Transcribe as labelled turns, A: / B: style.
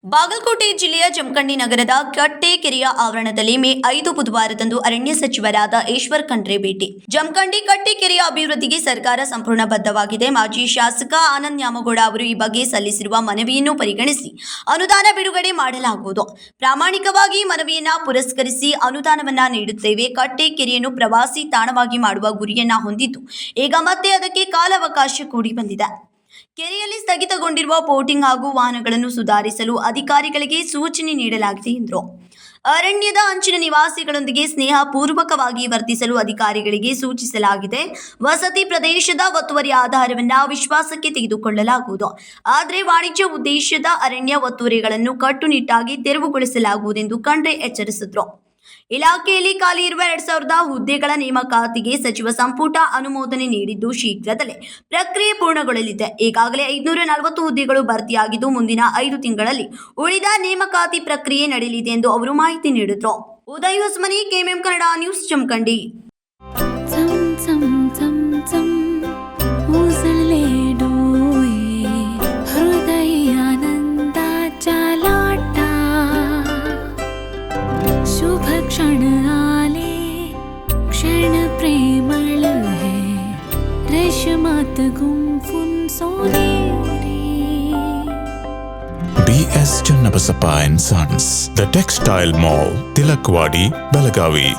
A: ಬಾಗಲಕೋಟೆ ಜಿಲ್ಲೆಯ ಜಮಖಂಡಿ ನಗರದ ಕಟ್ಟೆಕೆರೆಯ ಆವರಣದಲ್ಲಿ ಮೇ 5 ಬುಧವಾರದಂದು ಅರಣ್ಯ ಸಚಿವರಾದ ಈಶ್ವರ್ ಖಂಡ್ರೆ ಭೇಟಿ. ಜಮಖಂಡಿ ಕಟ್ಟೆಕೆರೆಯ ಅಭಿವೃದ್ಧಿಗೆ ಸರ್ಕಾರ ಸಂಪೂರ್ಣ ಬದ್ಧವಾಗಿದೆ. ಮಾಜಿ ಶಾಸಕ ಆನಂದ್ ನ್ಯಾಮಗೌಡ ಅವರು ಈ ಬಗ್ಗೆ ಸಲ್ಲಿಸಿರುವ ಮನವಿಯನ್ನು ಪರಿಗಣಿಸಿ ಅನುದಾನ ಬಿಡುಗಡೆ ಮಾಡಲಾಗುವುದು. ಪ್ರಾಮಾಣಿಕವಾಗಿ ಮನವಿಯನ್ನ ಪುರಸ್ಕರಿಸಿ ಅನುದಾನವನ್ನ ನೀಡುತ್ತೇವೆ. ಕಟ್ಟೆಕೆರೆಯನ್ನು ಪ್ರವಾಸಿ ತಾಣವಾಗಿ ಮಾಡುವ ಗುರಿಯನ್ನ ಹೊಂದಿದ್ದು ಈಗ ಮತ್ತೆ ಅದಕ್ಕೆ ಕಾಲಾವಕಾಶ ಕೂಡಿ ಬಂದಿದೆ. ಕೆರೆಯಲ್ಲಿ ಸ್ಥಗಿತಗೊಂಡಿರುವ ಬೋಟಿಂಗ್ ಹಾಗೂ ವಾಹನಗಳನ್ನು ಸುಧಾರಿಸಲು ಅಧಿಕಾರಿಗಳಿಗೆ ಸೂಚನೆ ನೀಡಲಾಗಿದೆ ಎಂದರು. ಅರಣ್ಯದ ಅಂಚಿನ ನಿವಾಸಿಗಳೊಂದಿಗೆ ಸ್ನೇಹಪೂರ್ವಕವಾಗಿ ವರ್ತಿಸಲು ಅಧಿಕಾರಿಗಳಿಗೆ ಸೂಚಿಸಲಾಗಿದೆ. ವಸತಿ ಪ್ರದೇಶದ ಒತ್ತುವರಿ ಆಧಾರವನ್ನು ವಿಶ್ವಾಸಕ್ಕೆ ತೆಗೆದುಕೊಳ್ಳಲಾಗುವುದು. ಆದರೆ ವಾಣಿಜ್ಯ ಉದ್ದೇಶದ ಅರಣ್ಯ ಒತ್ತುವರಿಗಳನ್ನು ಕಟ್ಟುನಿಟ್ಟಾಗಿ ತೆರವುಗೊಳಿಸಲಾಗುವುದೆಂದು ಖಂಡ್ರೆ ಎಚ್ಚರಿಸಿದರು. ಇಲಾಖೆಯಲ್ಲಿ ಖಾಲಿ ಇರುವ 2000 ಹುದ್ದೆಗಳ ನೇಮಕಾತಿಗೆ ಸಚಿವ ಸಂಪುಟ ಅನುಮೋದನೆ ನೀಡಿದ್ದು ಶೀಘ್ರದಲ್ಲೇ ಪ್ರಕ್ರಿಯೆ ಪೂರ್ಣಗೊಳ್ಳಲಿದೆ. ಈಗಾಗಲೇ 540 ಹುದ್ದೆಗಳು ಭರ್ತಿಯಾಗಿದ್ದು ಮುಂದಿನ 5 ತಿಂಗಳಲ್ಲಿ ಉಳಿದ ನೇಮಕಾತಿ ಪ್ರಕ್ರಿಯೆ ನಡೆಯಲಿದೆ ಎಂದು ಅವರು ಮಾಹಿತಿ ನೀಡಿದರು. Uday Hosamani, KMM Kannada news, Jamkhandi.
B: क्षण आले क्षण प्रेमळ है रेशमात गुंफून सोनेरी.
C: BS Channabasappa and Sons, The Textile Mall, Tilakwadi, Belagavi.